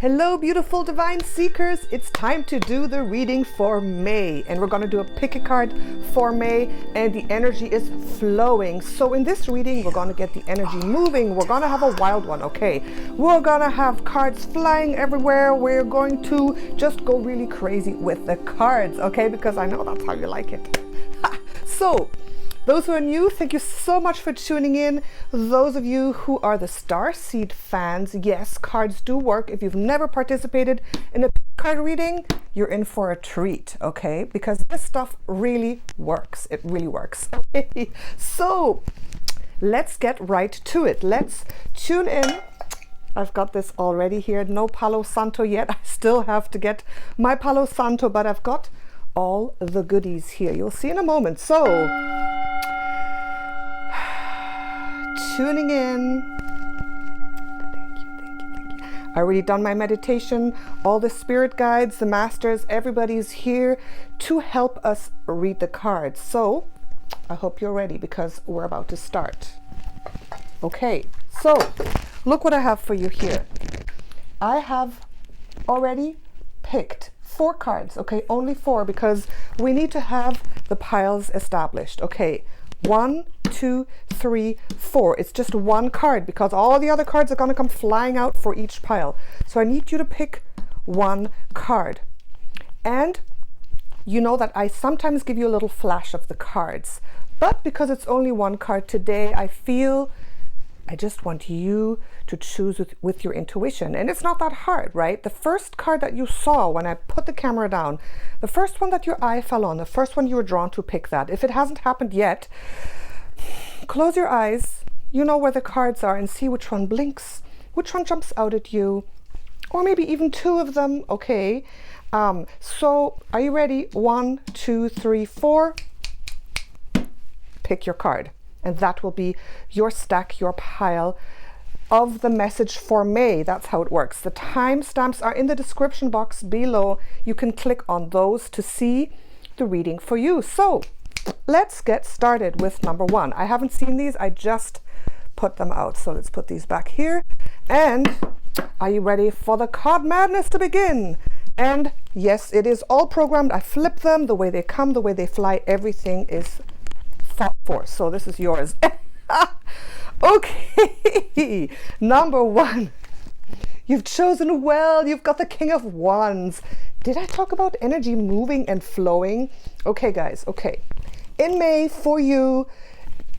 Hello, beautiful divine seekers. It's time to do the reading for May, and we're going to do a pick a card for May, and the energy is flowing. So in this reading, we're going to get the energy moving. We're going to have a wild one, okay? We're going to have cards flying everywhere. We're going to just go really crazy with the cards, okay? Because I know that's how you like it. So, those who are new, thank you so much for tuning in. Those of you who are the Starseed fans, yes, cards do work. If you've never participated in a card reading, you're in for a treat, okay? Because this stuff really works. It really works. Okay. So let's get right to it. Let's tune in. I've got this already here. No Palo Santo yet. I still have to get my Palo Santo, but I've got all the goodies here. You'll see in a moment. So tuning in. Thank you. I already done my meditation. All the spirit guides, the masters, everybody's here to help us read the cards. So I hope you're ready because we're about to start. Okay, so look what I have for you here. I have already picked 4 cards, okay, only 4 because we need to have the piles established. Okay, 1, 2, 3, 4. It's just one card because all the other cards are going to come flying out for each pile. So I need you to pick one card. And you know that I sometimes give you a little flash of the cards, but because it's only one card today, I just want you to choose with your intuition. And it's not that hard, right? The first card that you saw when I put the camera down, the first one that your eye fell on, the first one you were drawn to, pick that. If it hasn't happened yet, close your eyes, you know where the cards are, and see which one blinks, which one jumps out at you, or maybe even 2 of them, okay? So are you ready? 1, 2, 3, 4. Pick your card. And that will be your stack, your pile of the message for May. That's how it works. The timestamps are in the description box below. You can click on those to see the reading for you. So let's get started with number 1. I haven't seen these. I just put them out. So let's put these back here. And are you ready for the card madness to begin? And yes, it is all programmed. I flip them the way they come, the way they fly. Everything is thought for. So this is yours. Okay, number 1. You've chosen well. You've got the King of Wands. Did I talk about energy moving and flowing? Okay, guys. Okay. In May, for you,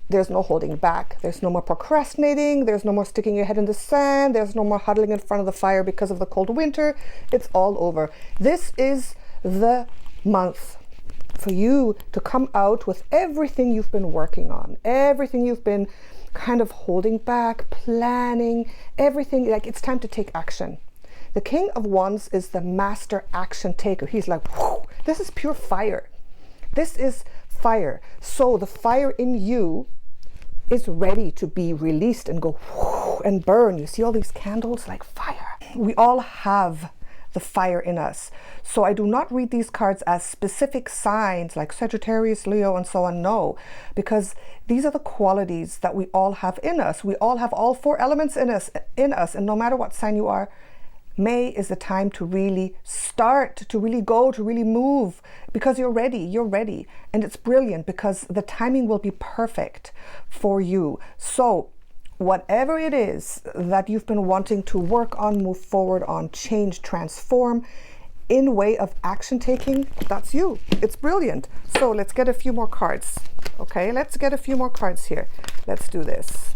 there's no holding back. There's no more procrastinating. There's no more sticking your head in the sand. There's no more huddling in front of the fire because of the cold winter. It's all over. This is the month for you to come out with everything you've been working on, everything you've been kind of holding back, planning, everything. Like, it's time to take action. The King of Wands is the master action taker. He's like, whoo, this is pure fire. This is fire. So the fire in you is ready to be released and go whoo, and burn. You see all these candles like fire. We all have the fire in us. So I do not read these cards as specific signs like Sagittarius, Leo, and so on. No, because these are the qualities that we all have in us. We all have all 4 elements in us, and no matter what sign you are, May is the time to really start, to really go, to really move, because you're ready, and it's brilliant because the timing will be perfect for you. So whatever it is that you've been wanting to work on, move forward on, change, transform in way of action taking, that's you. It's brilliant. So let's get a few more cards. Okay, let's get a few more cards here. Let's do this.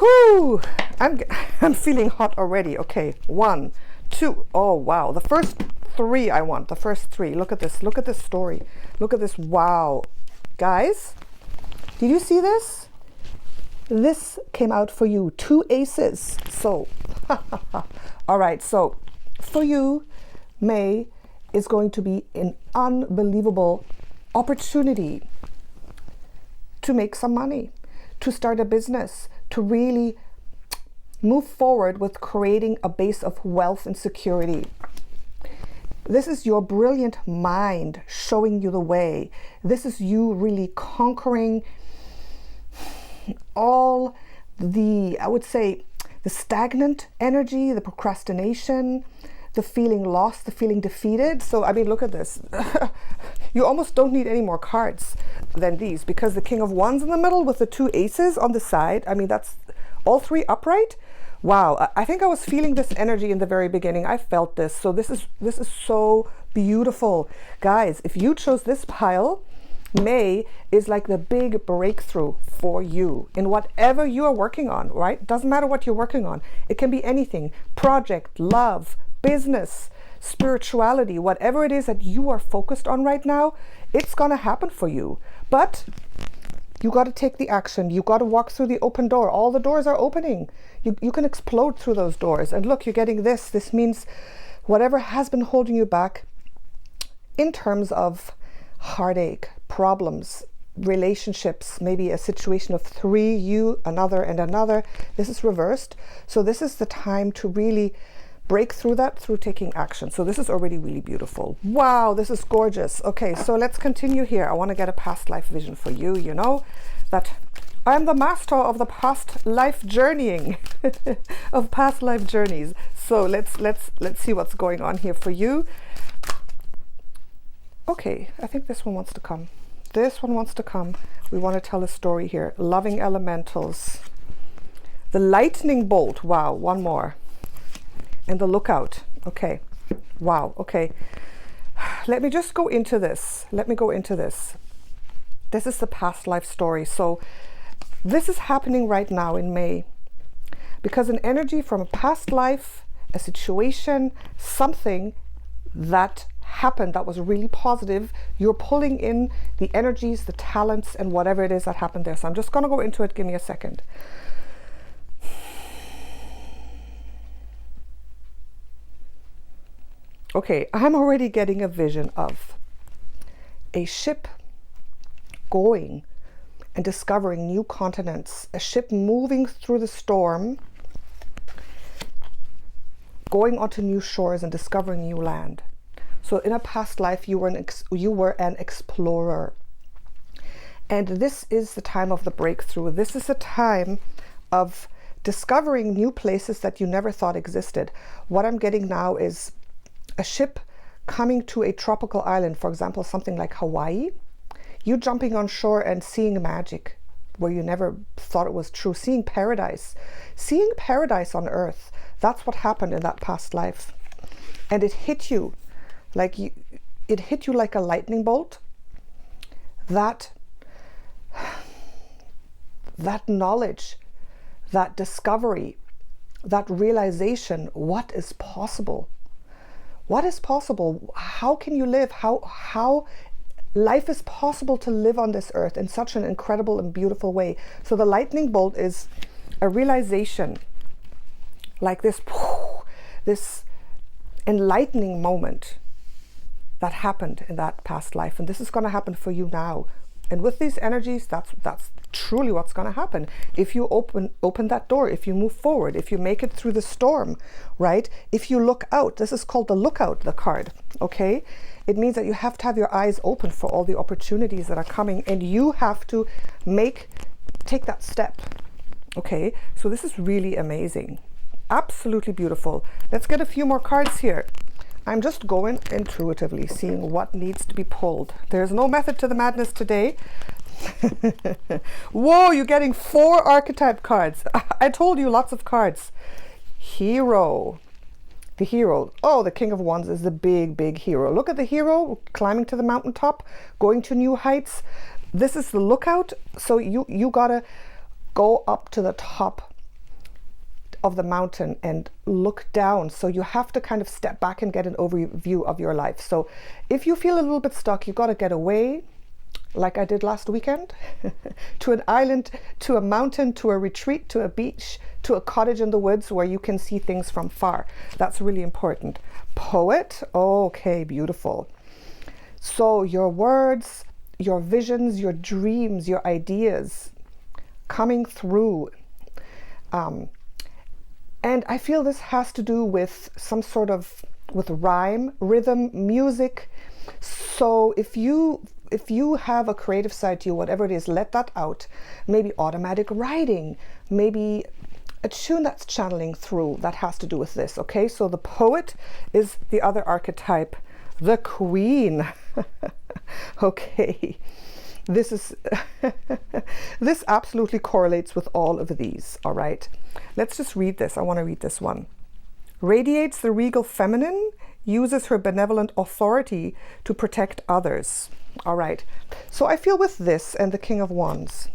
Whoo! I'm feeling hot already. Okay, 1, 2. Oh, wow. The first 3 I want. The first 3. Look at this. Look at this story. Look at this. Wow. Guys, did you see this? This came out for you, 2 aces. So, all right. So for you, May is going to be an unbelievable opportunity to make some money, to start a business, to really move forward with creating a base of wealth and security. This is your brilliant mind showing you the way. This is you really conquering all the, I would say, the stagnant energy, the procrastination, the feeling lost, the feeling defeated. So, I mean, look at this. You almost don't need any more cards than these, because the King of Wands in the middle with the 2 aces on the side, I mean, that's all 3 upright. Wow, I think I was feeling this energy in the very beginning. I felt this. So this is so beautiful. Guys, if you chose this pile, May is like the big breakthrough for you in whatever you are working on, right? Doesn't matter what you're working on. It can be anything: project, love, business, spirituality, whatever it is that you are focused on right now, it's going to happen for you. But you got to take the action. You got to walk through the open door. All the doors are opening. You can explode through those doors. And look, you're getting this. This means whatever has been holding you back in terms of heartache, problems, relationships, maybe a situation of 3, you, another, and another. This is reversed. So this is the time to really break through that through taking action. So this is already really beautiful. Wow, this is gorgeous. Okay, so let's continue here. I want to get a past life vision for you. You know that I'm the master of the past life journeying, of past life journeys. So let's see what's going on here for you. Okay, I think this one wants to come. This one wants to come. We want to tell a story here. Loving elementals. The lightning bolt. Wow, one more. And the lookout. Okay. Wow. Okay. Let me just go into this. Let me go into this. This is the past life story. So this is happening right now in May, because an energy from a past life, a situation, something that happened that was really positive, you're pulling in the energies, the talents, and whatever it is that happened there. So I'm just going to go into it. Give me a second. Okay, I'm already getting a vision of a ship going and discovering new continents, a ship moving through the storm, going onto new shores and discovering new land. So in a past life, you were an explorer. And this is the time of the breakthrough. This is the time of discovering new places that you never thought existed. What I'm getting now is a ship coming to a tropical island, for example, something like Hawaii. You jumping on shore and seeing magic where you never thought it was true. Seeing paradise on earth. That's what happened in that past life. And it hit you like a lightning bolt. That knowledge, that discovery, that realization, what is possible? What is possible? How can you live? How life is possible to live on this earth in such an incredible and beautiful way. So the lightning bolt is a realization, like this enlightening moment that happened in that past life. And this is going to happen for you now. And with these energies, that's truly what's going to happen. If you open that door, if you move forward, if you make it through the storm, right? If you look out, this is called the lookout, the card, okay? It means that you have to have your eyes open for all the opportunities that are coming, and you have to take that step, okay? So this is really amazing. Absolutely beautiful. Let's get a few more cards here. I'm just going intuitively, seeing what needs to be pulled. There's no method to the madness today. Whoa, you're getting 4 archetype cards. I told you, lots of cards. Hero. The hero. Oh, the King of Wands is the big hero. Look at the hero climbing to the mountaintop, going to new heights. This is the lookout. So you gotta go up to the top of the mountain and look down. So you have to kind of step back and get an overview of your life. So if you feel a little bit stuck, you got to get away, like I did last weekend, to an island, to a mountain, to a retreat, to a beach, to a cottage in the woods where you can see things from far. That's really important. Poet. Okay, beautiful. So your words, your visions, your dreams, your ideas coming through. And I feel this has to do with some sort of, with rhyme, rhythm, music. So if you have a creative side to you, whatever it is, let that out. Maybe automatic writing, maybe a tune that's channeling through that has to do with this. Okay, so the poet is the other archetype, the queen. Okay, this is this absolutely correlates with all of these. All right, let's just read this. I want to read this one. Radiates the regal feminine, uses her benevolent authority to protect others. All right, so I feel with this and the King of Wands,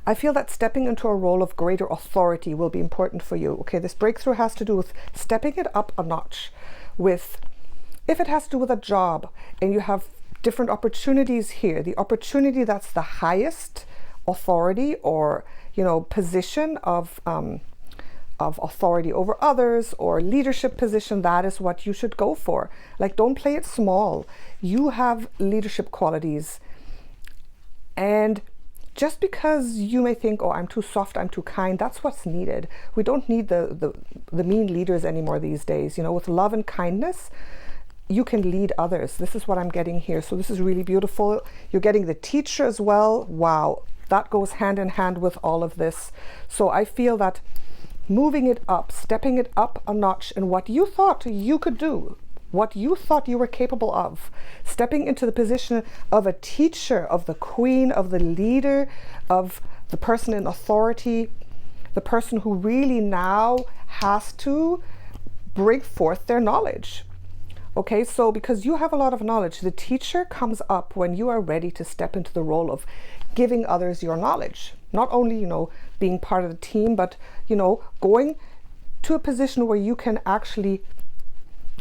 I feel that stepping into a role of greater authority will be important for you. Okay, this breakthrough has to do with stepping it up a notch. With, if it has to do with a job and you have different opportunities here, the opportunity that's the highest authority or, you know, position of authority over others or leadership position, that is what you should go for. Like, don't play it small. You have leadership qualities, and just because you may think, oh, I'm too soft, I'm too kind, that's what's needed. We don't need the mean leaders anymore these days. You know, with love and kindness, you can lead others. This is what I'm getting here. So this is really beautiful. You're getting the teacher as well. Wow, that goes hand in hand with all of this. So I feel that moving it up, stepping it up a notch in what you thought you could do, what you thought you were capable of, stepping into the position of a teacher, of the queen, of the leader, of the person in authority, the person who really now has to bring forth their knowledge. Okay, so because you have a lot of knowledge, the teacher comes up when you are ready to step into the role of giving others your knowledge. Not only, you know, being part of the team, but, you know, going to a position where you can actually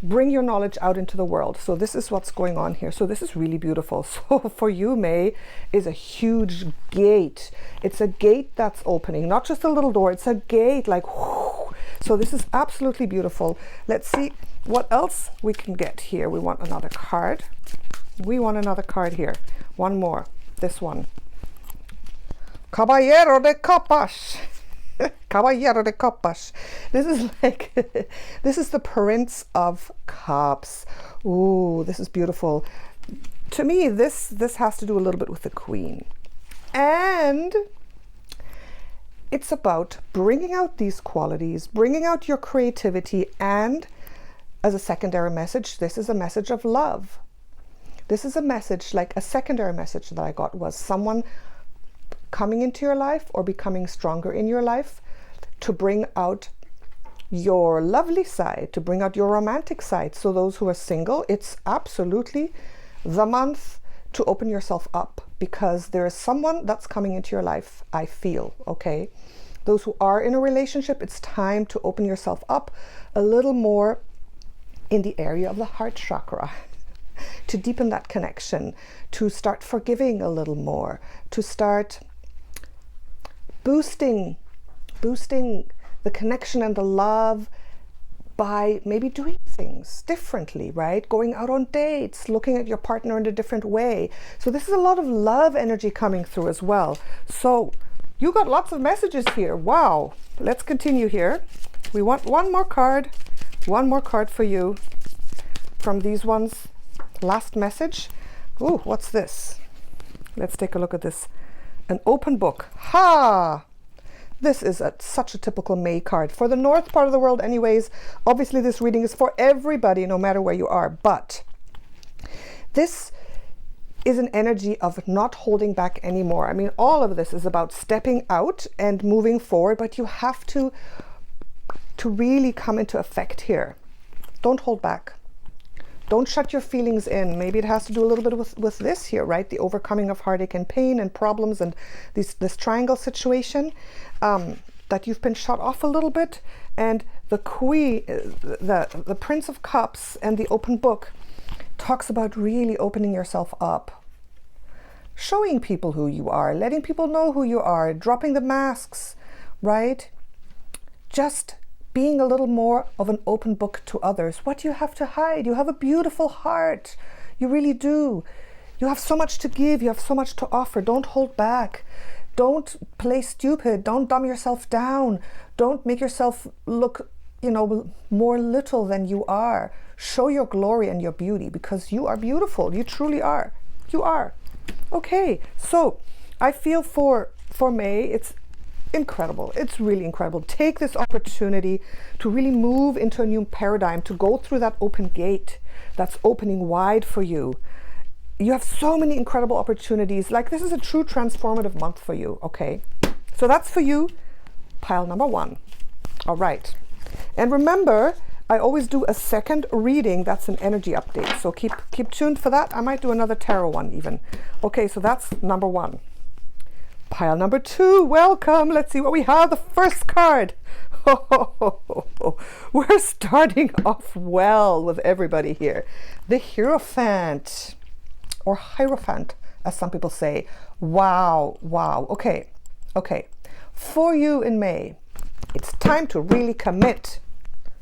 bring your knowledge out into the world. So this is what's going on here. So this is really beautiful. So for you, May is a huge gate. It's a gate that's opening, not just a little door. It's a gate, like, whoo. So this is absolutely beautiful. Let's see what else we can get here. We want another card. We want another card here. One more. This one. Caballero de Copas. Caballero de Copas. This is like, this is the Prince of Cups. Ooh, this is beautiful. To me, this has to do a little bit with the Queen. And it's about bringing out these qualities, bringing out your creativity, and as a secondary message, this is a message of love. This is a message, like a secondary message that I got was someone coming into your life or becoming stronger in your life to bring out your lovely side, to bring out your romantic side. So those who are single, it's absolutely the month to open yourself up, because there is someone that's coming into your life, I feel, okay? Those who are in a relationship, it's time to open yourself up a little more in the area of the heart chakra, to deepen that connection, to start forgiving a little more, to start boosting the connection and the love by maybe doing things differently, right? Going out on dates, looking at your partner in a different way. So this is a lot of love energy coming through as well. So you got lots of messages here. Wow. Let's continue here. We want one more card for you from these ones. Last message. Ooh, what's this? Let's take a look at this. An open book. Ha! This is such a typical May card. For the north part of the world anyways, obviously this reading is for everybody, no matter where you are. But this is an energy of not holding back anymore. I mean, all of this is about stepping out and moving forward, but you have to really come into effect here. Don't hold back. Don't shut your feelings in. Maybe it has to do a little bit with this here, right? The overcoming of heartache and pain and problems and this triangle situation, that you've been shut off a little bit. And the Queen, the Prince of Cups and the open book talks about really opening yourself up, showing people who you are, letting people know who you are, dropping the masks, right? Just being a little more of an open book to others. What do you have to hide? You have a beautiful heart. You really do. You have so much to give. You have so much to offer. Don't hold back. Don't play stupid. Don't dumb yourself down. Don't make yourself look, you know, more little than you are. Show your glory and your beauty, because you are beautiful. You truly are. You are. Okay, so I feel for May, it's incredible. It's really incredible. Take this opportunity to really move into a new paradigm, to go through that open gate that's opening wide for you. You have so many incredible opportunities. Like, this is a true transformative month for you, okay? So that's for you, pile number 1. All right. And remember, I always do a second reading. That's an energy update. So keep tuned for that. I might do another tarot one even. Okay, so that's number 1. Pile number 2, welcome. Let's see what we have. The first card. We're starting off well with everybody here. The Hierophant, or Hierophant, as some people say. Wow, wow. Okay. For you in May, it's time to really commit.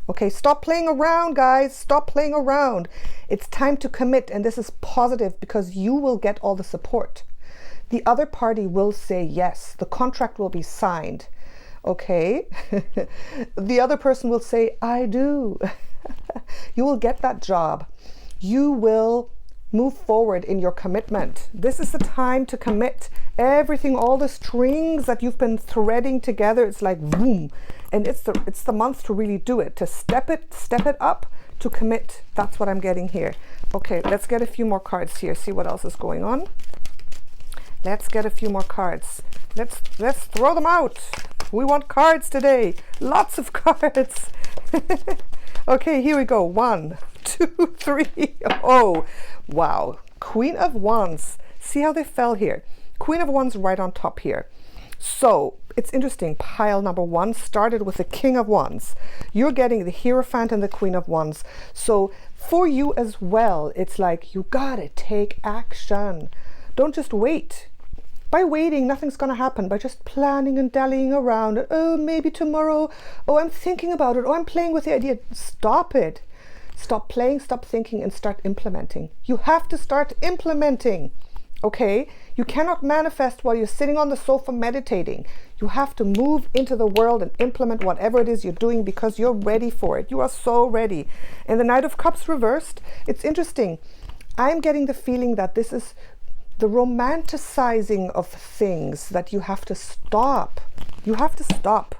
Okay, stop playing around, guys. Stop playing around. It's time to commit, and this is positive because you will get all the support. The other party will say yes. The contract will be signed. Okay? The other person will say, I do. You will get that job. You will move forward in your commitment. This is the time to commit. Everything, all the strings that you've been threading together, it's like boom. And it's the month to really do it, to step it up, to commit. That's what I'm getting here. Okay, let's get a few more cards here. See what else is going on. Let's get a few more cards. Let's throw them out. We want cards today. Lots of cards. Okay, here we go. 1, 2, 3. Oh, wow. Queen of Wands. See how they fell here? Queen of Wands right on top here. So it's interesting. Pile number 1 started with the King of Wands. You're getting the Hierophant and the Queen of Wands. So for you as well, it's like you gotta take action. Don't just wait. By waiting, nothing's going to happen. By just planning and dallying around, and, oh, maybe tomorrow, oh, I'm thinking about it, oh, I'm playing with the idea. Stop it. Stop playing, stop thinking, and start implementing. You have to start implementing, okay? You cannot manifest while you're sitting on the sofa meditating. You have to move into the world and implement whatever it is you're doing because you're ready for it. You are so ready. And the Knight of Cups reversed, it's interesting. I'm getting the feeling that this is the romanticizing of things that you have to stop. You have to stop.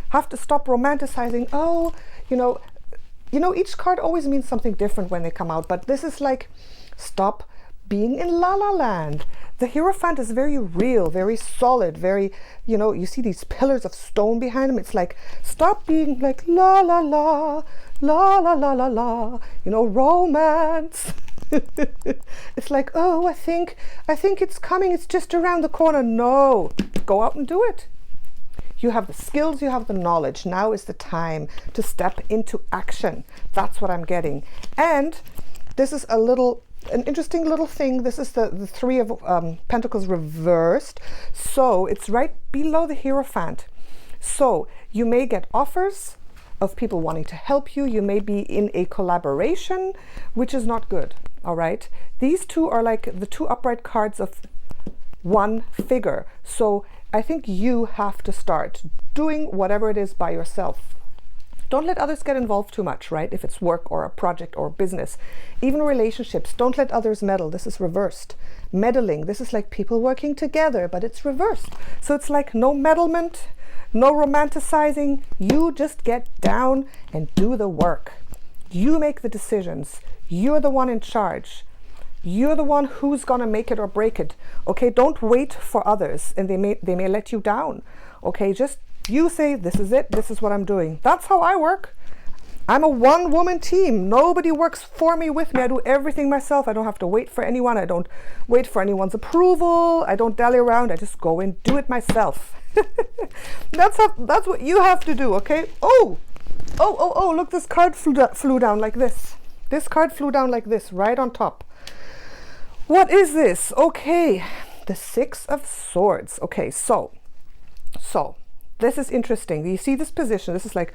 Have to stop romanticizing. Oh, you know, each card always means something different when they come out, but this is like, stop being in la la land. The Hierophant is very real, very solid, very, you see these pillars of stone behind him. It's like, stop being like la la la, la la la la la, romance. It's like, oh, I think it's coming, it's just around the corner. No, go out and do it. You have the skills, you have the knowledge. Now is the time to step into action. That's what I'm getting. And this is an interesting little thing. This is the 3 of Pentacles reversed. So it's right below the Hierophant. So you may get offers of people wanting to help you. You may be in a collaboration, which is not good. All right. These two are like the 2 upright cards of one figure. So I think you have to start doing whatever it is by yourself. Don't let others get involved too much, right? If it's work or a project or business, even relationships, don't let others meddle. This is reversed. Meddling, this is like people working together, but it's reversed. So it's like no meddlement, no romanticizing. You just get down and do the work. You make the decisions. You're the one in charge. You're the one who's gonna make it or break it. Okay, don't wait for others and they may let you down. Okay, just you say, this is it, this is what I'm doing. That's how I work. I'm a one-woman team. Nobody works for me, with me. I do everything myself. I don't have to wait for anyone. I don't wait for anyone's approval. I don't dally around. I just go and do it myself. That's what you have to do, okay? Oh, look, this card flew down like this. This card flew down like this, right on top. What is this? Okay, the 6 of Swords. Okay, so this is interesting. You see this position? This is like,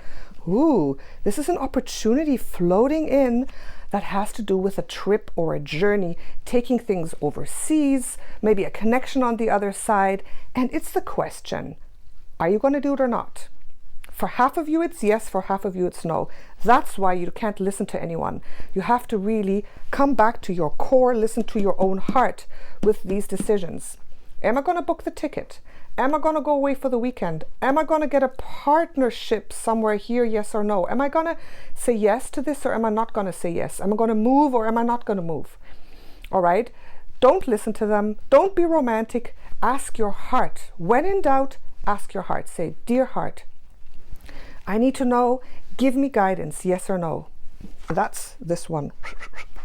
ooh, this is an opportunity floating in that has to do with a trip or a journey, taking things overseas, maybe a connection on the other side. And it's the question, are you going to do it or not? For half of you, it's yes. For half of you, it's no. That's why you can't listen to anyone. You have to really come back to your core, listen to your own heart with these decisions. Am I going to book the ticket? Am I going to go away for the weekend? Am I going to get a partnership somewhere here? Yes or no? Am I going to say yes to this, or am I not going to say yes? Am I going to move, or am I not going to move? All right. Don't listen to them. Don't be romantic. Ask your heart. When in doubt, ask your heart. Say, dear heart, I need to know. Give me guidance. Yes or no? That's this one.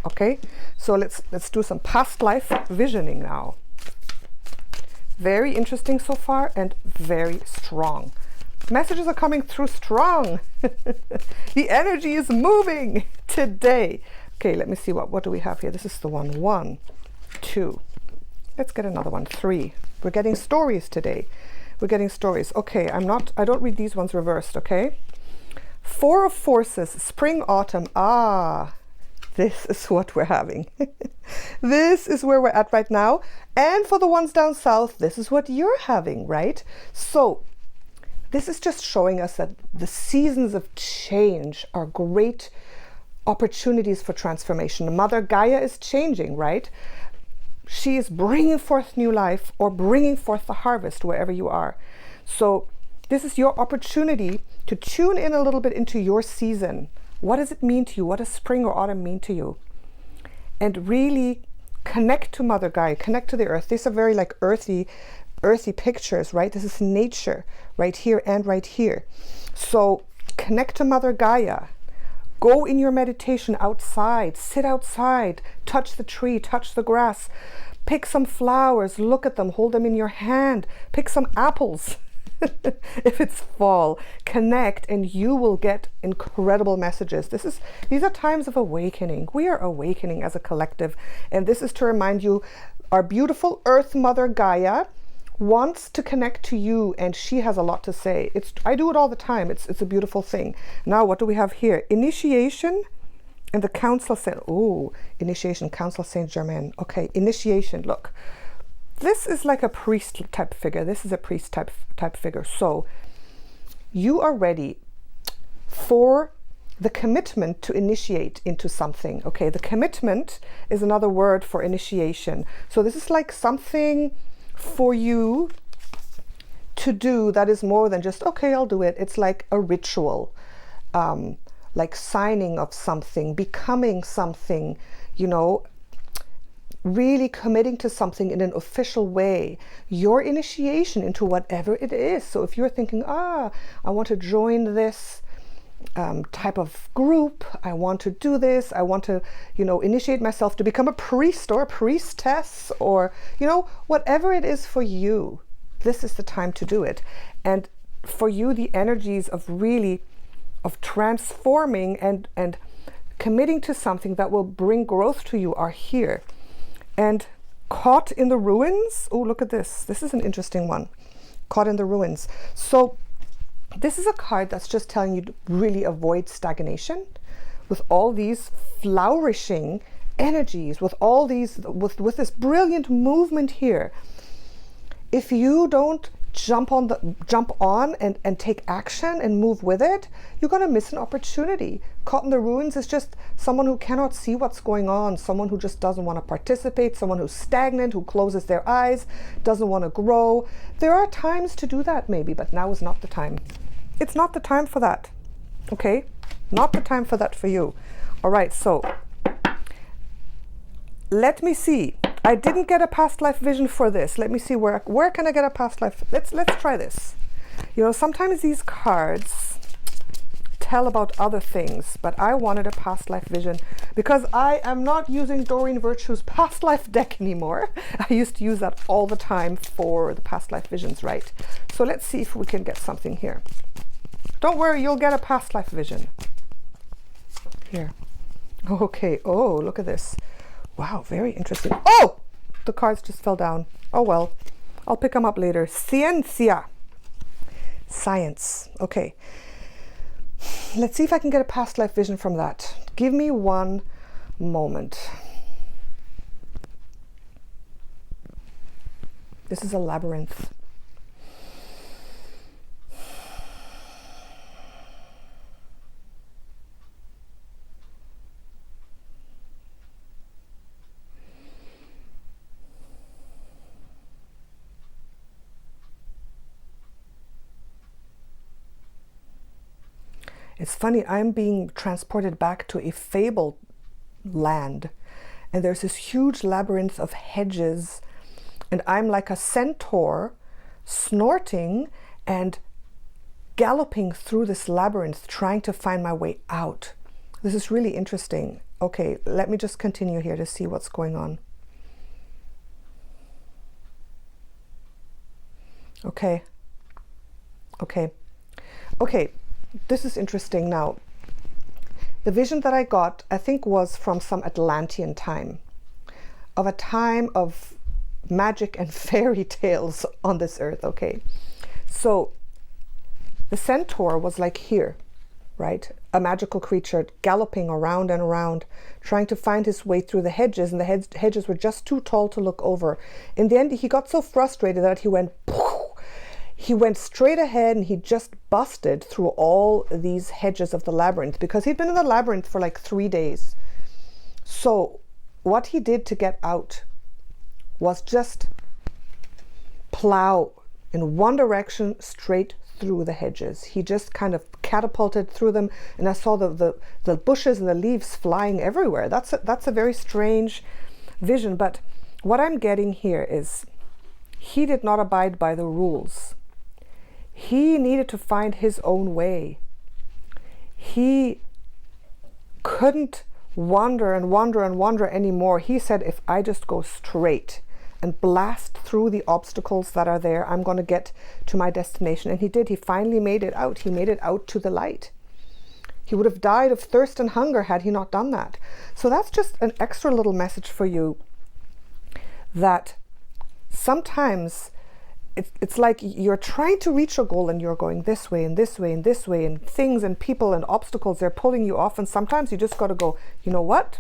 Okay. So let's do some past life visioning now. Very interesting so far, and very strong. Messages are coming through strong. The energy is moving today. Okay, let me see, what do we have here? This is the one. 1, 2. Let's get another one. 3. We're getting stories today. We're getting stories. Okay, I don't read these ones reversed, okay? 4 of Forces, spring, autumn. Ah, this is what we're having. This is where we're at right now. And for the ones down south, this is what you're having, right? So this is just showing us that the seasons of change are great opportunities for transformation. Mother Gaia is changing, right? She is bringing forth new life, or bringing forth the harvest wherever you are. So this is your opportunity to tune in a little bit into your season. What does it mean to you? What does spring or autumn mean to you? And really connect to Mother Gaia, connect to the earth. These are very like earthy pictures, right? This is nature right here and right here. So connect to Mother Gaia. Go in your meditation outside, sit outside, touch the tree, touch the grass, pick some flowers, look at them, hold them in your hand, pick some apples. If it's fall, connect, and you will get incredible messages. These are times of awakening. We are awakening as a collective, and this is to remind you, our beautiful Earth Mother Gaia wants to connect to you, and she has a lot to say. I do it all the time. It's a beautiful thing. Now, what do we have here? Initiation and the Council Saint. Oh, Initiation, Council Saint Germain. Okay, initiation. Look. This is like a priest type figure. This is a priest type figure. So you are ready for the commitment to initiate into something. Okay, the commitment is another word for initiation. So this is like something for you to do that is more than just, okay, I'll do it. It's like a ritual, like signing of something, becoming something, you know, really committing to something in an official way, your initiation into whatever it is. So if you're thinking, I want to join this type of group, I want to do this, I want to, you know, initiate myself to become a priest or a priestess, or, you know, whatever it is for you, this is the time to do it. And for you, the energies of really, of transforming and committing to something that will bring growth to you are here. And caught in the ruins. Oh, look at this. This is an interesting one. Caught in the ruins. So this is a card that's just telling you to really avoid stagnation with all these flourishing energies, with all these, with this brilliant movement here. If you don't jump on and take action and move with it, you're going to miss an opportunity. Caught in the ruins is just someone who cannot see what's going on, someone who just doesn't want to participate, someone who's stagnant, who closes their eyes, doesn't want to grow. There are times to do that maybe, but now is not the time. It's not the time for that. Okay? Not the time for that for you. All right, so let me see. I didn't get a past life vision for this. Let me see where can I get a past life? Let's try this. You know, sometimes these cards tell about other things, but I wanted a past life vision because I am not using Doreen Virtue's past life deck anymore. I used to use that all the time for the past life visions, right? So let's see if we can get something here. Don't worry, you'll get a past life vision. Here. Okay. Oh, look at this. Wow, very interesting. Oh, the cards just fell down. Oh, well, I'll pick them up later. Ciencia. Science. Okay. Let's see if I can get a past life vision from that. Give me one moment. This is a labyrinth. It's funny, I'm being transported back to a fable land, and there's this huge labyrinth of hedges, and I'm like a centaur snorting and galloping through this labyrinth, trying to find my way out. This is really interesting. Okay, let me just continue here to see what's going on. Okay. This is interesting now. The vision that I got, I think, was from some Atlantean time, of a time of magic and fairy tales on this earth. Okay, so the centaur was like here, right? A magical creature galloping around and around, trying to find his way through the hedges, and the hedges were just too tall to look over. In the end, he got so frustrated that he went straight ahead, and he just busted through all these hedges of the labyrinth, because he'd been in the labyrinth for like 3 days. So what he did to get out was just plow in one direction straight through the hedges. He just kind of catapulted through them, and I saw the bushes and the leaves flying everywhere. That's a very strange vision, but what I'm getting here is he did not abide by the rules. He needed to find his own way. He couldn't wander and wander and wander anymore. He said, if I just go straight and blast through the obstacles that are there, I'm going to get to my destination. And he did. He finally made it out. He made it out to the light. He would have died of thirst and hunger had he not done that. So that's just an extra little message for you, that sometimes it's like you're trying to reach a goal, and you're going this way and this way and this way, and things and people and obstacles, they're pulling you off. And sometimes you just got to go, you know what?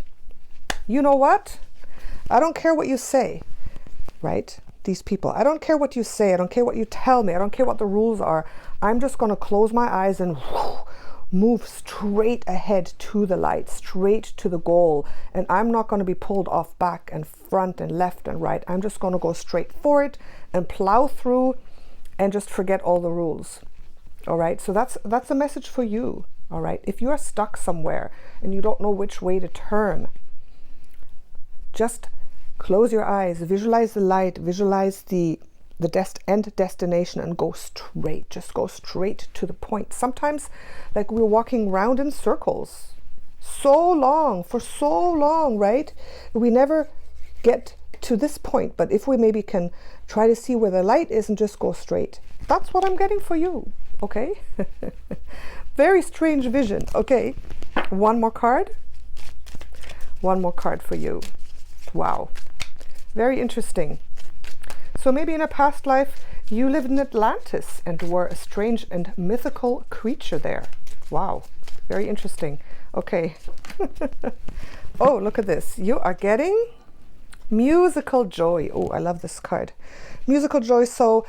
I don't care what you say, right? These people, I don't care what you say. I don't care what you tell me. I don't care what the rules are. I'm just going to close my eyes and move straight ahead to the light, straight to the goal. And I'm not going to be pulled off back and front and left and right. I'm just going to go straight for it and plow through and just forget all the rules. All right. So that's a message for you. All right. If you are stuck somewhere and you don't know which way to turn, just close your eyes, visualize the light, visualize the end destination, and go straight. Just go straight to the point. Sometimes, like, we're walking round in circles for so long, right? We never get to this point. But if we maybe can try to see where the light is and just go straight, that's what I'm getting for you. Okay. Very strange vision. Okay, one more card for you. Wow, very interesting. So maybe in a past life you lived in Atlantis and were a strange and mythical creature there. Wow, very interesting. Okay. Oh, look at this. You are getting musical joy. Oh, I love this card. Musical joy. So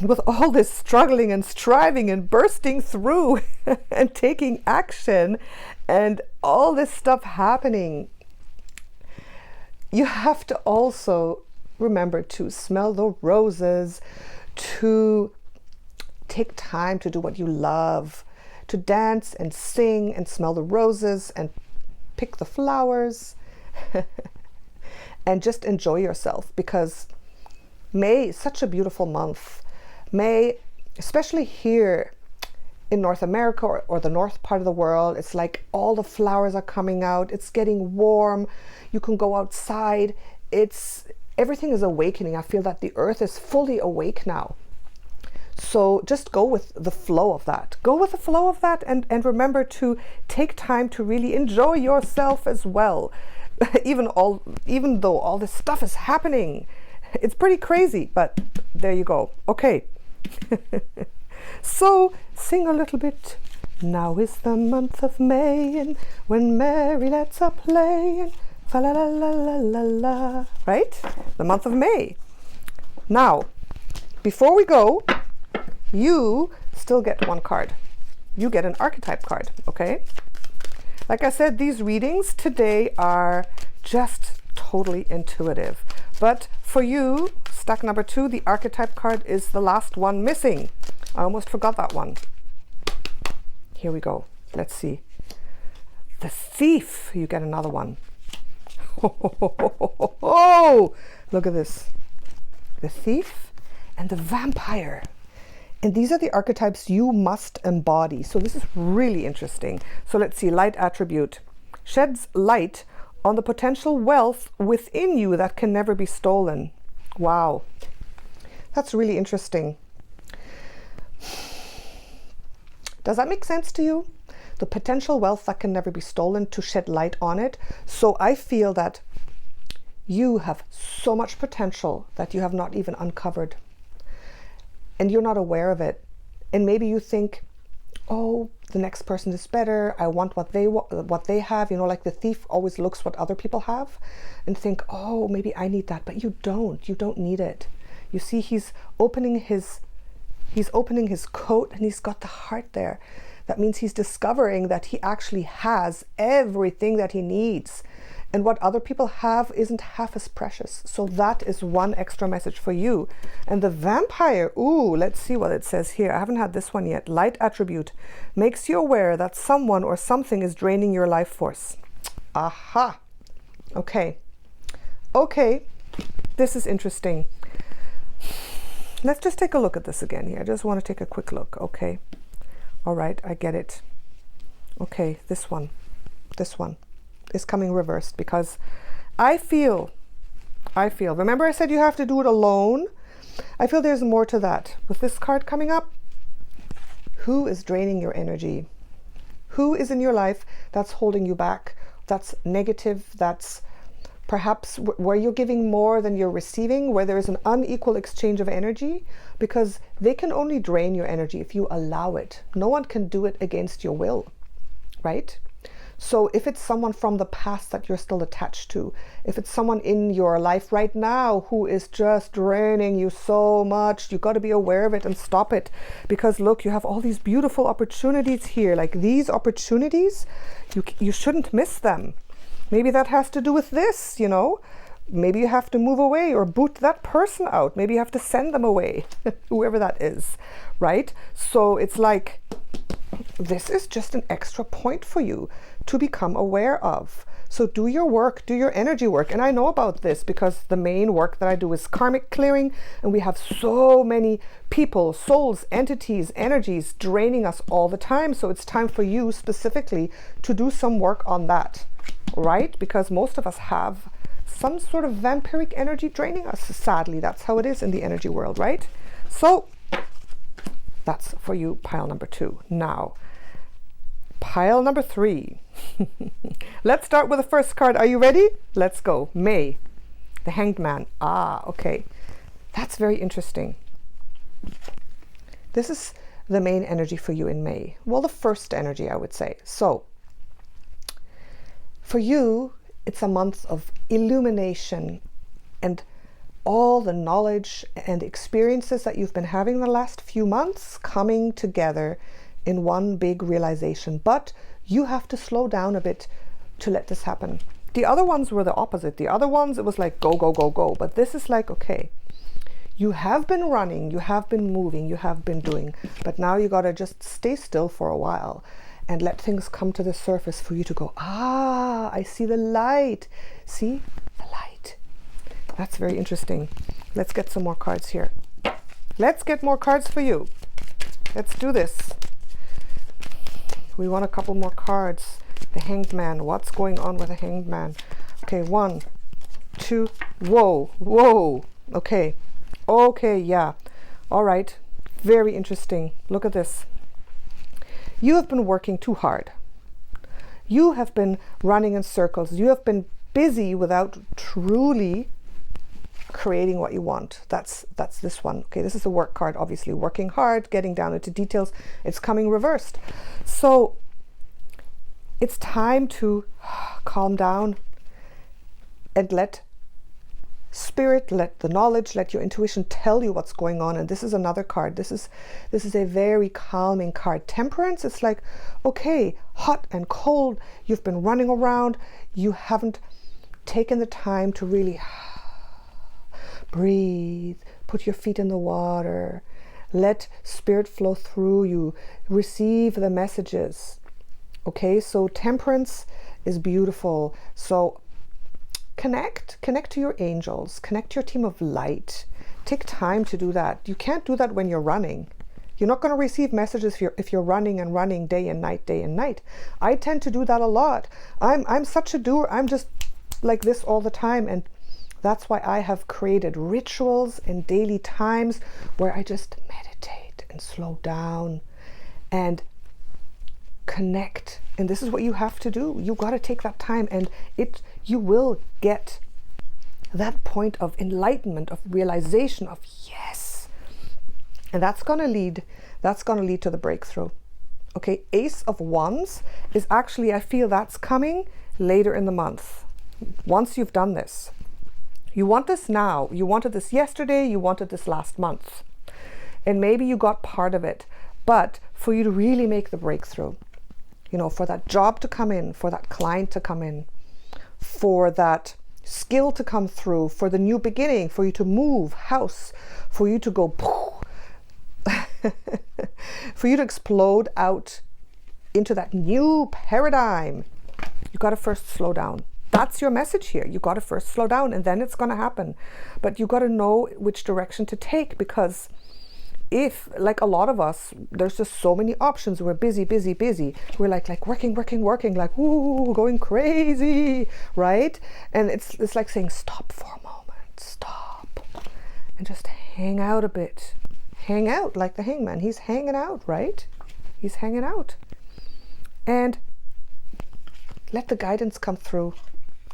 with all this struggling and striving and bursting through and taking action and all this stuff happening, you have to also remember to smell the roses, to take time to do what you love, to dance and sing and smell the roses and pick the flowers and just enjoy yourself, because May is such a beautiful month. May, especially here in North America or the north part of the world, it's like all the flowers are coming out. It's getting warm. You can go outside. Everything is awakening. I feel that the earth is fully awake now. So just go with the flow of that. Go with the flow of that, and remember to take time to really enjoy yourself as well. Even though all this stuff is happening. It's pretty crazy, but there you go. Okay. So sing a little bit. Now is the month of May, and when marionettes are playing, fa la la la la la la. Right? The month of May. Now, before we go, you still get one card. You get an archetype card, okay? Like I said, these readings today are just totally intuitive. But for you, stack number 2, the archetype card is the last one missing. I almost forgot that one. Here we go. Let's see. The Thief. You get another one. Oh, look at this. The Thief and the Vampire. And these are the archetypes you must embody. So this is really interesting. So let's see. Light attribute. Sheds light on the potential wealth within you that can never be stolen. Wow. That's really interesting. Does that make sense to you? The potential wealth that can never be stolen, to shed light on it. So I feel that you have so much potential that you have not even uncovered. And you're not aware of it. And maybe you think, oh, the next person is better. I want what they have. You know, like the thief always looks what other people have and think, oh, maybe I need that. But you don't. You don't need it. You see, he's opening his coat and he's got the heart there. That means he's discovering that he actually has everything that he needs. And what other people have isn't half as precious. So that is one extra message for you. And the Vampire, ooh, let's see what it says here. I haven't had this one yet. Light attribute makes you aware that someone or something is draining your life force. Aha. Okay. Okay. This is interesting. Let's just take a look at this again here. I just want to take a quick look. Okay. All right. I get it. Okay. This one is coming reversed because I feel, remember I said you have to do it alone? I feel there's more to that. With this card coming up, who is draining your energy? Who is in your life that's holding you back? That's negative, that's perhaps where you're giving more than you're receiving, where there is an unequal exchange of energy, because they can only drain your energy if you allow it. No one can do it against your will, right? So if it's someone from the past that you're still attached to, if it's someone in your life right now who is just draining you so much, you got to be aware of it and stop it. Because look, you have all these beautiful opportunities here. Like these opportunities, you shouldn't miss them. Maybe that has to do with this, you know. Maybe you have to move away or boot that person out. Maybe you have to send them away, whoever that is, right? So it's like, this is just an extra point for you to become aware of. So do your work, do your energy work. And I know about this because the main work that I do is karmic clearing. And we have so many people, souls, entities, energies draining us all the time. So it's time for you specifically to do some work on that, right? Because most of us have some sort of vampiric energy draining us. Sadly, that's how it is in the energy world, right? So that's for you, pile number 2. Now, pile number 3. Let's start with the first card. Are you ready? Let's go. May, the Hanged Man. Ah, okay. That's very interesting. This is the main energy for you in May. Well, the first energy, I would say. So, for you, it's a month of illumination and all the knowledge and experiences that you've been having the last few months coming together in one big realization. But you have to slow down a bit to let this happen. The other ones were the opposite. The other ones, it was like go, go, go, go. But this is like, okay, you have been running, you have been moving, you have been doing, but now you got to just stay still for a while and let things come to the surface for you to go, ah, I see the light. See the light. That's very interesting. Let's get some more cards here. Let's get more cards for you. Let's do this. We want a couple more cards. The Hanged Man. What's going on with the Hanged Man? Okay, 1, 2. Whoa, whoa. Okay. Okay, yeah. All right. Very interesting. Look at this. You have been working too hard. You have been running in circles. You have been busy without truly creating what you want. That's this one. Okay, this is a work card, obviously. Working hard, getting down into details. It's coming reversed. So it's time to calm down and let spirit, let the knowledge, let your intuition tell you what's going on. And this is another card. This is a very calming card. Temperance, it's like, okay, hot and cold. You've been running around. You haven't taken the time to really breathe, put your feet in the water, Let spirit flow through you. Receive the messages. Okay, so temperance is beautiful. So connect to your angels, connect to your team of light. Take time to do that. You can't do that when you're running. You're not going to receive messages if you're running and running day and night, day and night. I tend to do that a lot. I'm such a doer. I'm just like this all the time. And that's why I have created rituals and daily times where I just meditate and slow down and connect. And this is what you have to do. You got to take that time, and you will get that point of enlightenment, of realization, of yes. And that's going to lead to the breakthrough. Okay, Ace of Wands is actually, I feel that's coming later in the month. Once you've done this. You want this now. You wanted this yesterday. You wanted this last month. And maybe you got part of it. But for you to really make the breakthrough, you know, for that job to come in, for that client to come in, for that skill to come through, for the new beginning, for you to move house, for you to go for you to explode out into that new paradigm, you got to first slow down. That's your message here. You got to first slow down, and then it's going to happen. But you got to know which direction to take, because if, like a lot of us, there's just so many options. We're busy. We're like working, like, ooh, going crazy, right? And it's like saying, stop for a moment, stop, and just hang out a bit. Hang out like the hangman. He's hanging out, right? He's hanging out. And let the guidance come through.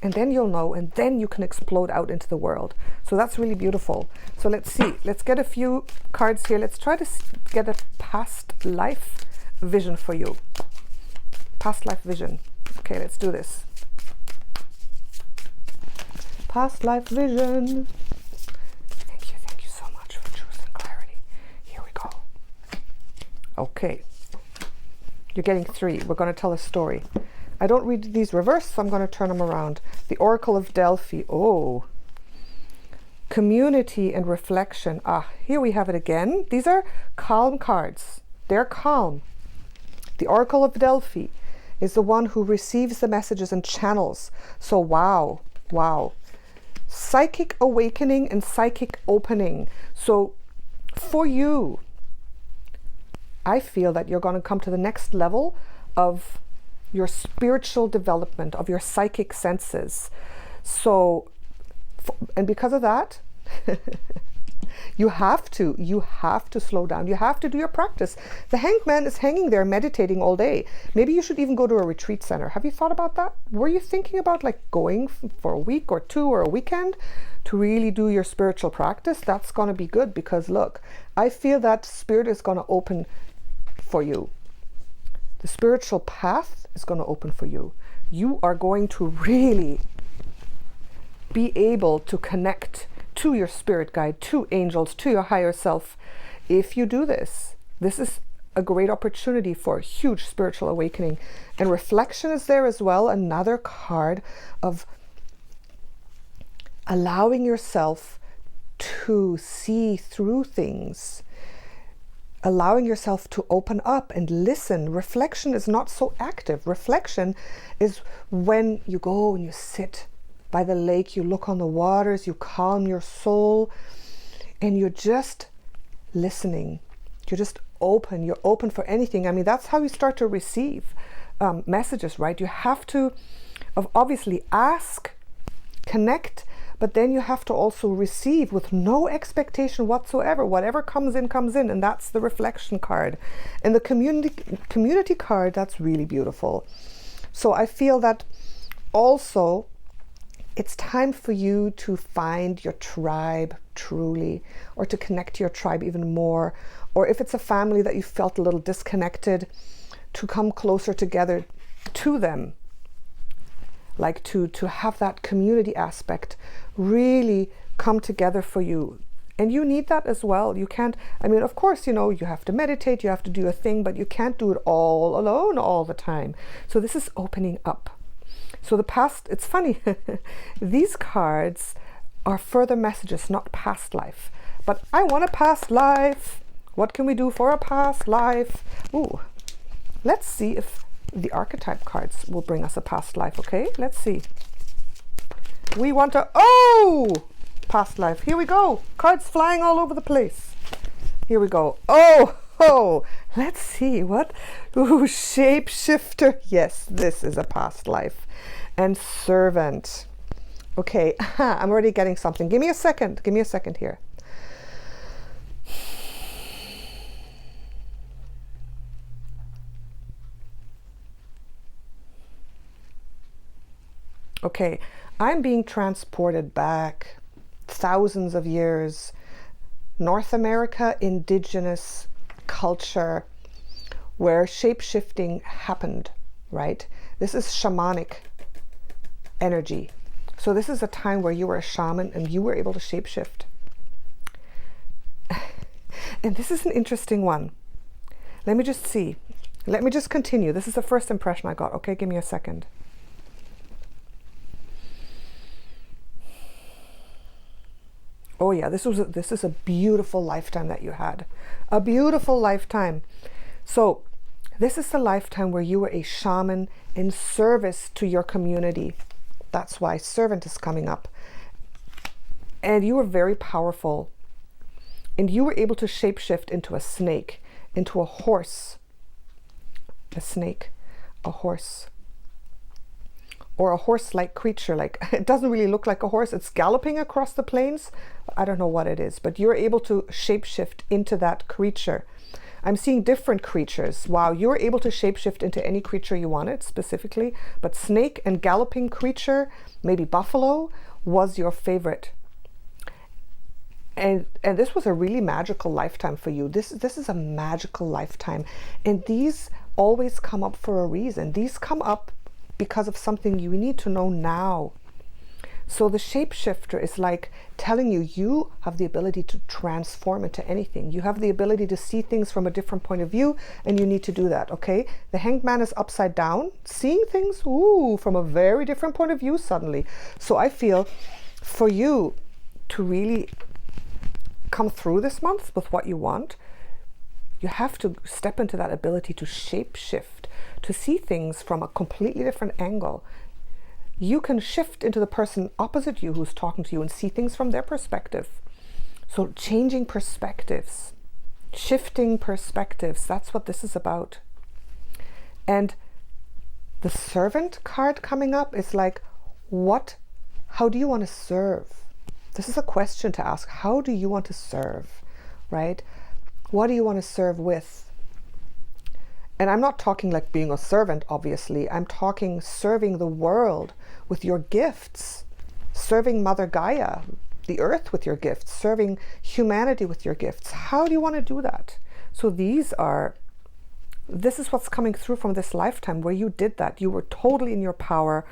And then you'll know, and then you can explode out into the world. So that's really beautiful. So let's see. Let's get a few cards here. Let's try to get a past life vision for you. Past life vision. Okay, let's do this. Past life vision. Thank you so much for truth and clarity. Here we go. Okay. You're getting 3. We're going to tell a story. I don't read these reversed, so I'm going to turn them around. The Oracle of Delphi. Oh. Community and reflection. Ah, here we have it again. These are calm cards. They're calm. The Oracle of Delphi is the one who receives the messages and channels. So wow. Psychic awakening and psychic opening. So for you, I feel that you're going to come to the next level of your spiritual development, of your psychic senses. So, and because of that, you have to slow down. You have to do your practice. The hangman is hanging there meditating all day. Maybe you should even go to a retreat center. Have you thought about that? Were you thinking about like going for a week or 2 or a weekend to really do your spiritual practice? That's going to be good, because look, I feel that spirit is going to open for you. The spiritual path is going to open for you. You are going to really be able to connect to your spirit guide, to angels, to your higher self. If you do this, this is a great opportunity for a huge spiritual awakening. And reflection is there as well. Another card of allowing yourself to see through things. Allowing yourself to open up and listen. Reflection is not so active. Reflection is when you go and you sit by the lake, you look on the waters, you calm your soul, and you're just listening. You're just open. You're open for anything. I mean, that's how you start to receive messages, right? You have to obviously ask, connect, but then you have to also receive with no expectation whatsoever. Whatever comes in, and that's the reflection card. And the community card, that's really beautiful. So I feel that also it's time for you to find your tribe truly, or to connect to your tribe even more. Or if it's a family that you felt a little disconnected, to come closer together to them. Like to have that community aspect really come together for you. And you need that as well. You can't, I mean, of course, you know, you have to meditate, you have to do a thing, but you can't do it all alone all the time. So this is opening up. So the past, it's funny, these cards are further messages, not past life. But I want a past life. What can we do for a past life? Ooh, let's see if the archetype cards will bring us a past life, okay? Let's see. We want to, oh, past life. Here we go. Cards flying all over the place. Here we go. Oh, let's see what. Ooh, shapeshifter. Yes, this is a past life. And servant. Okay, I'm already getting something. Give me a second. Give me a second here. Okay, I'm being transported back thousands of years. North America, indigenous culture, where shape-shifting happened, right? This is shamanic energy. So this is a time where you were a shaman and you were able to shapeshift. And this is an interesting one. Let me just see. Let me just continue. This is the first impression I got. Okay, give me a second. Oh yeah, this is a beautiful lifetime that you had. A beautiful lifetime. So this is the lifetime where you were a shaman in service to your community. That's why servant is coming up. And you were very powerful. And you were able to shapeshift into a snake, into a horse. A snake, a horse. Or a horse-like creature. Like, it doesn't really look like a horse. It's galloping across the plains. I don't know what it is, but you're able to shapeshift into that creature. I'm seeing different creatures. Wow, you were able to shapeshift into any creature you wanted specifically, but snake and galloping creature, maybe buffalo, was your favorite. And this was a really magical lifetime for you. This is a magical lifetime. And these always come up for a reason. These come up because of something you need to know now. So the shapeshifter is like telling you, you have the ability to transform into anything. You have the ability to see things from a different point of view, and you need to do that, okay? The Hanged Man is upside down, seeing things, ooh, from a very different point of view suddenly. So I feel for you to really come through this month with what you want, you have to step into that ability to shapeshift, to see things from a completely different angle. You can shift into the person opposite you who's talking to you and see things from their perspective. So changing perspectives, shifting perspectives, that's what this is about. And the servant card coming up is like, how do you want to serve? This is a question to ask. How do you want to serve, right? What do you want to serve with? And I'm not talking like being a servant, obviously. I'm talking serving the world with your gifts, serving Mother Gaia, the earth with your gifts, serving humanity with your gifts. How do you want to do that? So this is what's coming through from this lifetime where you did that. You were totally in your power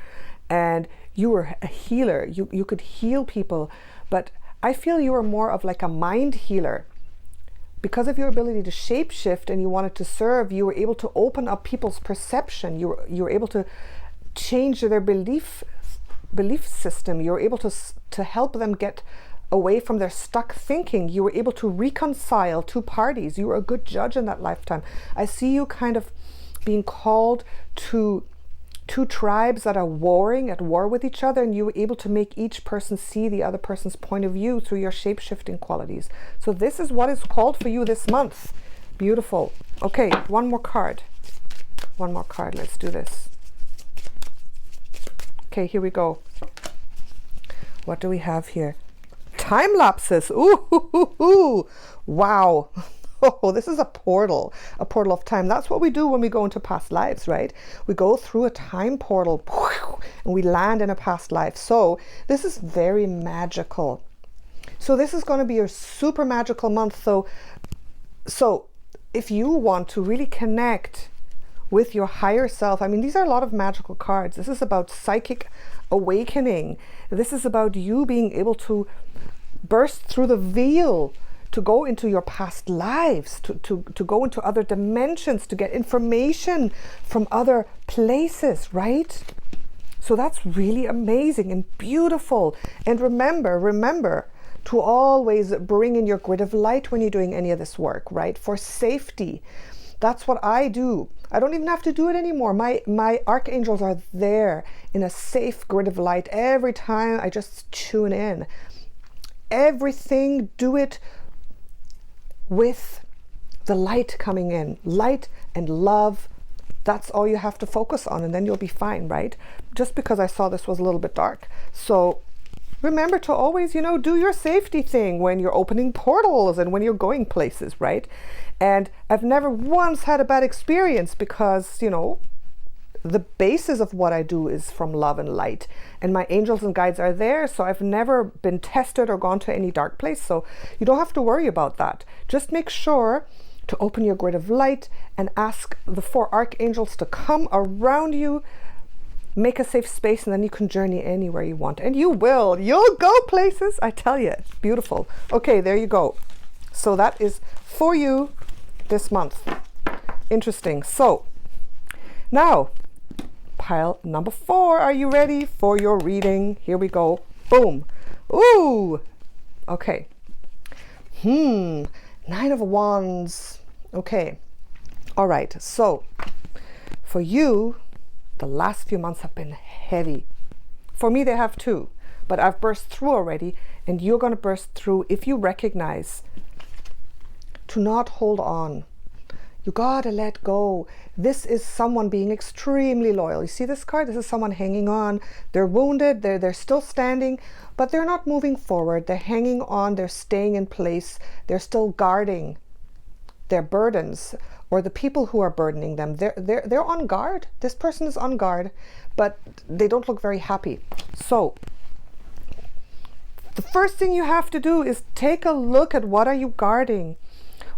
and you were a healer. You could heal people, but I feel you were more of like a mind healer. Because of your ability to shapeshift and you wanted to serve, you were able to open up people's perception. You were able to change their belief system. You were able to help them get away from their stuck thinking. You were able to reconcile two parties. You were a good judge in that lifetime. I see you kind of being called to two tribes that are at war with each other, and you were able to make each person see the other person's point of view through your shape-shifting qualities. So this is what is called for you this month. Beautiful. Okay, one more card. Let's do this. Okay, here we go. What do we have here? Time lapses. Ooh, wow. Oh, this is a portal of time. That's what we do when we go into past lives, right? We go through a time portal and we land in a past life. So this is very magical. So this is going to be a super magical month. So if you want to really connect with your higher self, I mean, these are a lot of magical cards. This is about psychic awakening. This is about you being able to burst through the veil, to go into your past lives, to go into other dimensions, to get information from other places, right? So that's really amazing and beautiful. And remember to always bring in your grid of light when you're doing any of this work, right? For safety. That's what I do. I don't even have to do it anymore. My archangels are there in a safe grid of light every time I just tune in. Everything, do it with the light coming in. Light and love. That's all you have to focus on, and then you'll be fine, right? Just because I saw this was a little bit dark. So remember to always, you know, do your safety thing when you're opening portals and when you're going places, right? And I've never once had a bad experience because, you know, the basis of what I do is from love and light. And my angels and guides are there. So I've never been tested or gone to any dark place. So you don't have to worry about that. Just make sure to open your grid of light and ask the 4 archangels to come around you. Make a safe space, and then you can journey anywhere you want. And you will. You'll go places. I tell you, it's beautiful. Okay, there you go. So that is for you this month. Interesting. So now, pile number 4. Are you ready for your reading? Here we go. Boom. Ooh. Okay. 9 of Wands. Okay. All right. So for you, the last few months have been heavy. For me, they have too. But I've burst through already, and you're going to burst through if you recognize to not hold on. You gotta let go. This is someone being extremely loyal. You see this card? This is someone hanging on. They're wounded. They're still standing, but they're not moving forward. They're hanging on. They're staying in place. They're still guarding their burdens, or the people who are burdening them. They're on guard. This person is on guard, but they don't look very happy. So the first thing you have to do is take a look at what are you guarding.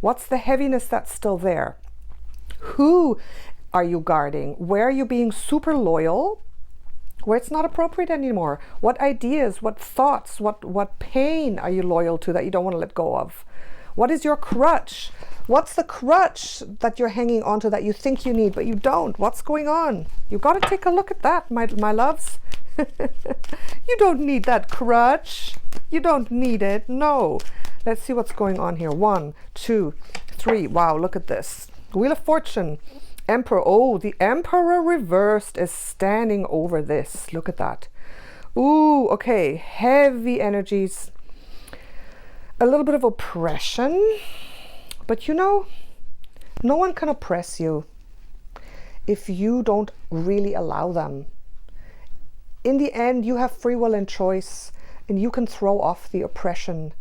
What's the heaviness that's still there? Who are you guarding? Where are you being super loyal? Where it's not appropriate anymore? What ideas, what thoughts, what pain are you loyal to that you don't want to let go of? What is your crutch? What's the crutch that you're hanging on to that you think you need, but you don't? What's going on? You've got to take a look at that, my loves. You don't need that crutch. You don't need it. No. Let's see what's going on here. 1, 2, 3. Wow, look at this. Wheel of Fortune. Emperor. Oh, the Emperor reversed is standing over this. Look at that. Ooh, okay. Heavy energies. A little bit of oppression. But you know, no one can oppress you if you don't really allow them. In the end, you have free will and choice, and you can throw off the oppression,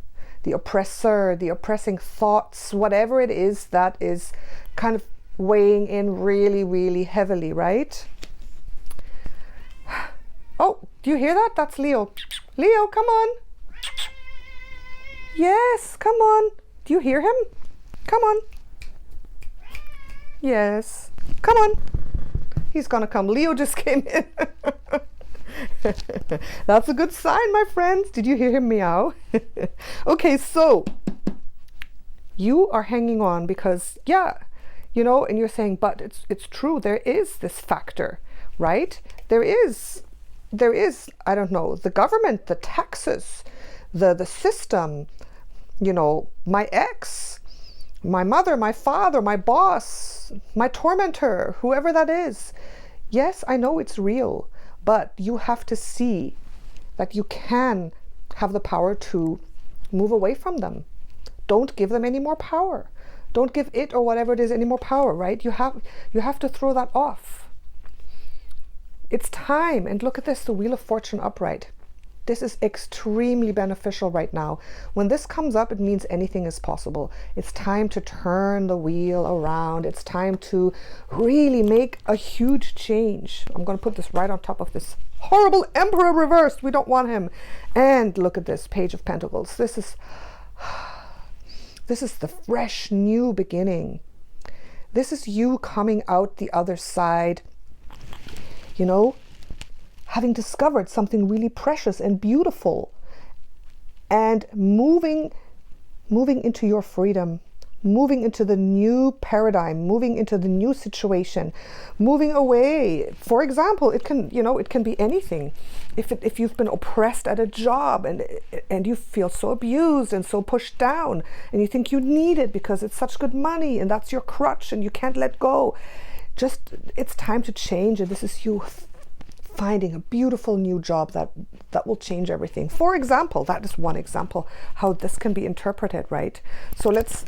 the oppressor, the oppressing thoughts, whatever it is that is kind of weighing in really, really heavily, right? Oh, do you hear that? That's Leo. Leo, come on. Yes, come on. Do you hear him? Come on. Yes, come on. He's gonna come. Leo just came in. That's a good sign, my friends. Did you hear him meow? Okay, so you are hanging on because, yeah, you know, and you're saying, but it's true. There is this factor, right? There is, I don't know, the government, the taxes, the system, you know, my ex, my mother, my father, my boss, my tormentor, whoever that is. Yes, I know it's real, but you have to see that you can have the power to move away from them. Don't give them any more power. Don't give it or whatever it is any more power, right? You have to throw that off. It's time. And look at this, the Wheel of Fortune upright. This is extremely beneficial right now. When this comes up, it means anything is possible. It's time to turn the wheel around. It's time to really make a huge change. I'm going to put this right on top of this horrible Emperor reversed. We don't want him. And look at this Page of Pentacles. This is the fresh new beginning. This is you coming out the other side, you know, having discovered something really precious and beautiful, and moving into your freedom, moving into the new paradigm, moving into the new situation, moving away. For example, it can, it can be anything. If you've been oppressed at a job and you feel so abused and so pushed down, and you think you need it because it's such good money and that's your crutch and you can't let go, it's time to change. And this is you finding a beautiful new job that will change everything. For example, that is one example how this can be interpreted, right? So let's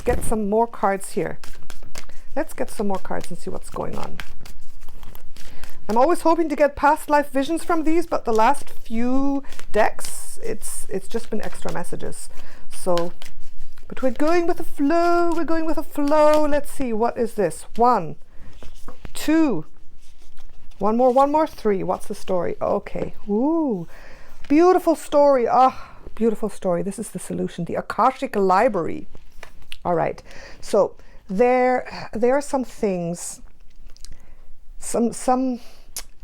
get some more cards here. Let's get some more cards and see what's going on. I'm always hoping to get past life visions from these, but the last few decks, it's just been extra messages. So, but we're going with the flow. We're going with the flow. Let's see, what is this? 1, 2, one more, 3. What's the story? Okay. Ooh, beautiful story. Ah, beautiful story. This is the solution, the Akashic Library. All right. So there are some things, some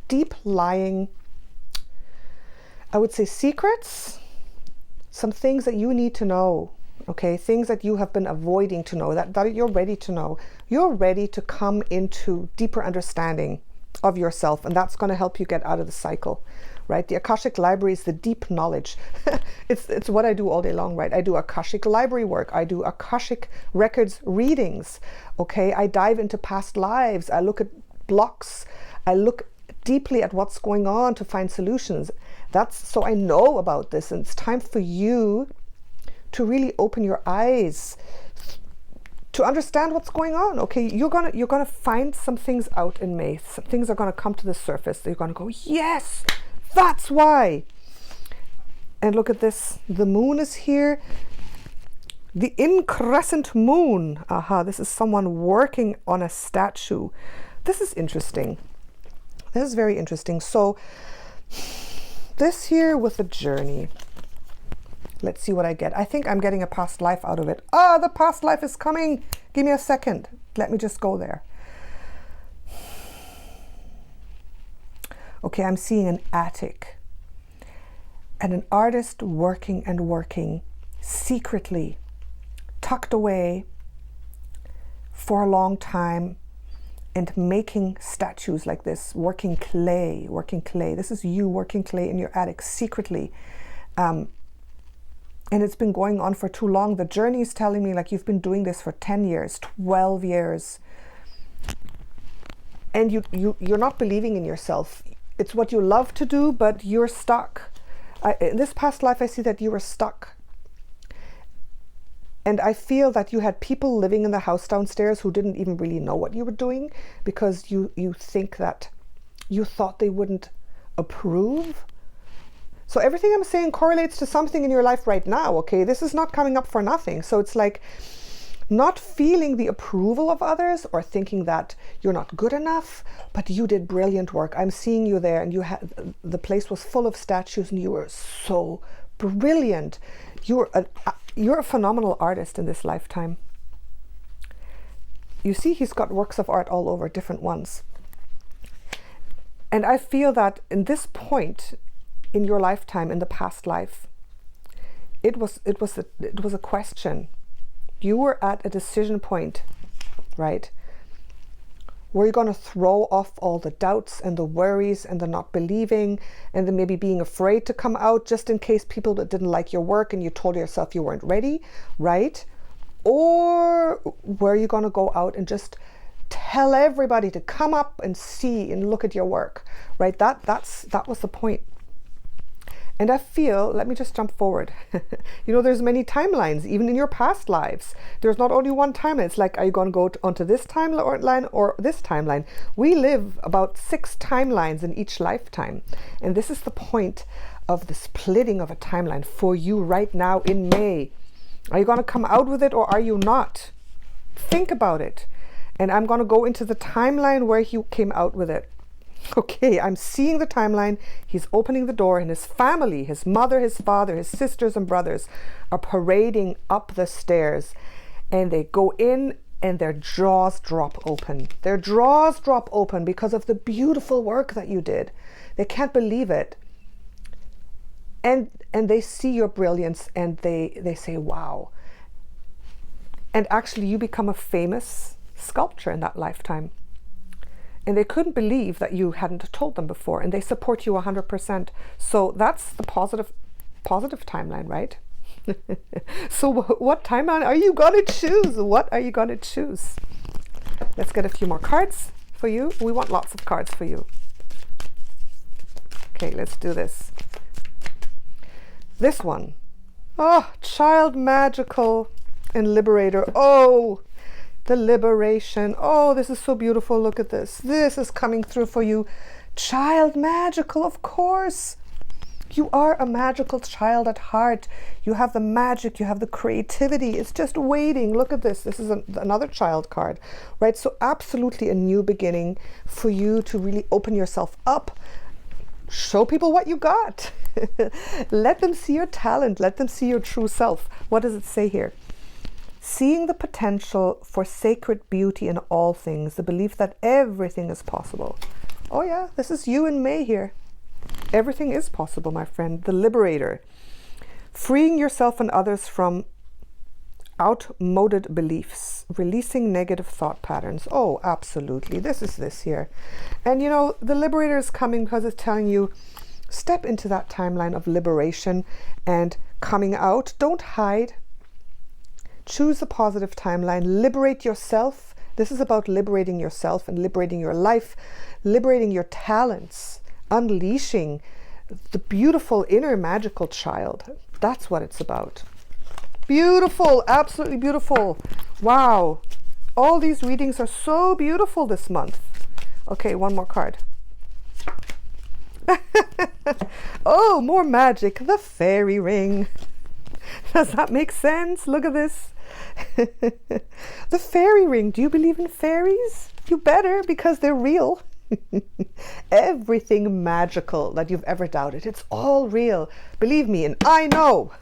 deep lying, I would say, secrets, some things that you need to know. Okay, things that you have been avoiding to know, that you're ready to know. You're ready to come into deeper understanding of yourself, and that's going to help you get out of the cycle, right? The Akashic Library is the deep knowledge. It's what I do all day long, right? I do Akashic Library work. I do Akashic Records readings. Okay, I dive into past lives. I look at blocks. I look deeply at what's going on to find solutions. That's so I know about this, and it's time for you to really open your eyes to understand what's going on. Okay, you're gonna find some things out in May. Some things are gonna come to the surface. You're gonna go, yes, that's why. And look at this. The moon is here. The increscent moon. Aha, this is someone working on a statue. This is interesting. This is very interesting. So this here with the journey. Let's see what I get. I think I'm getting a past life out of it. Ah, the past life is coming. Give me a second. Let me just go there. Okay, I'm seeing an attic and an artist working and working secretly, tucked away for a long time, and making statues like this, working clay. This is you working clay in your attic secretly. And it's been going on for too long. The journey is telling me like you've been doing this for 10 years, 12 years. And you're not believing in yourself. It's what you love to do, but you're stuck. In this past life, I see that you were stuck. And I feel that you had people living in the house downstairs who didn't even really know what you were doing, because you think that you thought they wouldn't approve. So everything I'm saying correlates to something in your life right now, okay? This is not coming up for nothing. So it's like not feeling the approval of others, or thinking that you're not good enough, but you did brilliant work. I'm seeing you there, and the place was full of statues, and you were so brilliant. You're a phenomenal artist in this lifetime. You see, he's got works of art all over, different ones. And I feel that in this point in your lifetime, in the past life, it was a question. You were at a decision point, right? Were you going to throw off all the doubts and the worries and the not believing, and then maybe being afraid to come out just in case people that didn't like your work and you told yourself you weren't ready, right? Or were you going to go out and just tell everybody to come up and see and look at your work, right? That was the point. And I feel, let me just jump forward. There's many timelines, even in your past lives. There's not only one timeline. It's like, are you going to go onto this timeline or this timeline? We live about 6 timelines in each lifetime. And this is the point of the splitting of a timeline for you right now in May. Are you going to come out with it, or are you not? Think about it. And I'm going to go into the timeline where he came out with it. Okay, I'm seeing the timeline. He's opening the door, and his family, his mother, his father, his sisters and brothers are parading up the stairs, and they go in and their jaws drop open. Their jaws drop open because of the beautiful work that you did. They can't believe it. And they see your brilliance, and they say, wow. And actually you become a famous sculptor in that lifetime. And they couldn't believe that you hadn't told them before, and they support you 100%. So that's the positive timeline, right? So what timeline are you going to choose? What are you going to choose? Let's get a few more cards for you. We want lots of cards for you. Okay, let's do this. This one. Oh, child magical and liberator. Oh, the liberation. Oh, this is so beautiful. Look at this. This is coming through for you. Child magical, of course. You are a magical child at heart. You have the magic, you have the creativity. It's just waiting. Look at this. This is another child card, right? So absolutely a new beginning for you to really open yourself up. Show people what you got. Let them see your talent. Let them see your true self. What does it say here? Seeing the potential for sacred beauty in all things, the belief that everything is possible. Oh yeah, this is you in May here. Everything is possible, my friend. The liberator. Freeing yourself and others from outmoded beliefs. Releasing negative thought patterns. Oh, absolutely. This is this here. And you know, the liberator is coming because it's telling you, step into that timeline of liberation and coming out. Don't hide. Choose a positive timeline. Liberate yourself. This is about liberating yourself and liberating your life, liberating your talents, unleashing the beautiful inner magical child. That's what it's about. Beautiful, absolutely beautiful. Wow. All these readings are so beautiful this month. Okay, one more card. Oh, more magic. The fairy ring. Does that make sense? Look at this. The fairy ring. Do you believe in fairies? You better, because they're real. Everything magical that you've ever doubted, it's all real. Believe me, and I know.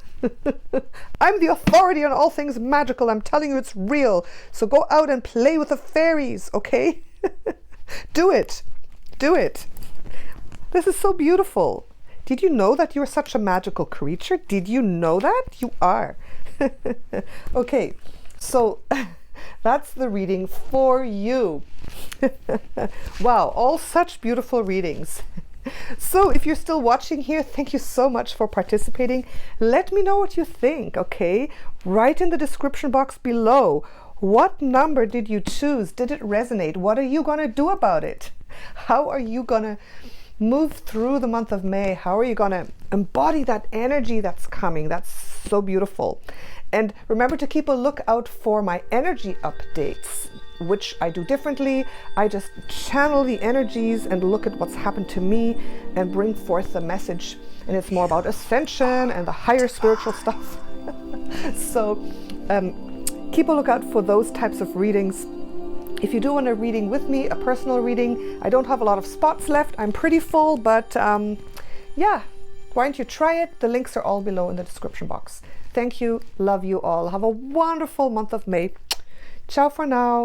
I'm the authority on all things magical. I'm telling you it's real. So go out and play with the fairies, okay? Do it. Do it. This is so beautiful. Did you know that you're such a magical creature? Did you know that? You are. Okay, so that's the reading for you. Wow, all such beautiful readings. So if you're still watching here, thank you so much for participating. Let me know what you think, okay? Write in the description box below. What number did you choose? Did it resonate? What are you going to do about it? How are you going to move through the month of May? How are you going to embody that energy that's coming? That's so beautiful. And remember to keep a lookout for my energy updates, which I do differently. I just channel the energies and look at what's happened to me and bring forth the message. And it's more about ascension and the higher spiritual stuff. So keep a lookout for those types of readings. If you do want a reading with me, a personal reading, I don't have a lot of spots left. I'm pretty full, but yeah, why don't you try it? The links are all below in the description box. Thank you. Love you all. Have a wonderful month of May. Ciao for now.